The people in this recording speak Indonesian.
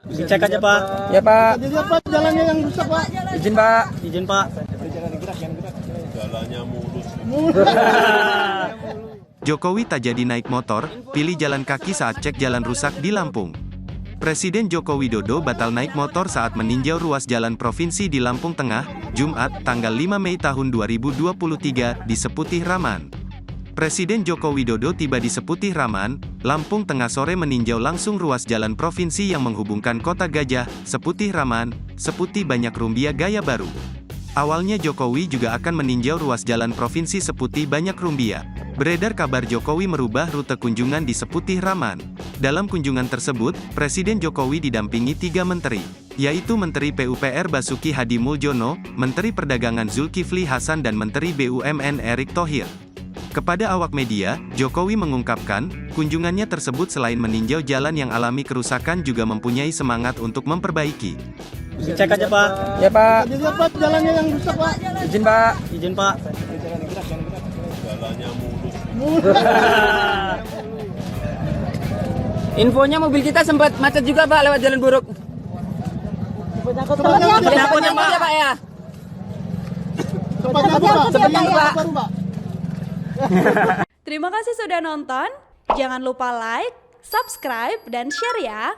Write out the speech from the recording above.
Dicek aja Pak. Ya Pak. Jadi apa jalannya yang rusak Pak? Izin Pak. Izin Pak. Jalannya mulus. Jokowi tak jadi naik motor, pilih jalan kaki saat cek jalan rusak di Lampung. Presiden Joko Widodo batal naik motor saat meninjau ruas jalan provinsi di Lampung Tengah, Jumat, tanggal 5 Mei tahun 2023, di Seputih Raman. Presiden Joko Widodo tiba di Seputih Raman, Lampung Tengah sore meninjau langsung ruas jalan provinsi yang menghubungkan Kota Gajah, Seputih Raman, Seputih Banyak Rumbia Gaya Baru. Awalnya Jokowi juga akan meninjau ruas jalan provinsi Seputih Banyak Rumbia. Beredar kabar Jokowi merubah rute kunjungan di Seputih Raman. Dalam kunjungan tersebut, Presiden Jokowi didampingi 3 menteri, yaitu Menteri PUPR Basuki Hadi Muljono, Menteri Perdagangan Zulkifli Hasan dan Menteri BUMN Erick Thohir. Kepada awak media, Jokowi mengungkapkan, kunjungannya tersebut selain meninjau jalan yang alami kerusakan juga mempunyai semangat untuk memperbaiki. Dicek aja Pak. Ya Pak. Jadi apa jalannya yang rusak Pak? Izin Pak. Izin Pak. Jalannya mulus. Infonya mobil kita sempat macet juga Pak lewat jalan buruk. Tempatnya Ya Pak ya. Tempatnya apa Pak? Seperti itu, Pak. Baru Pak. Terima kasih sudah nonton. Jangan lupa like, subscribe, dan share ya.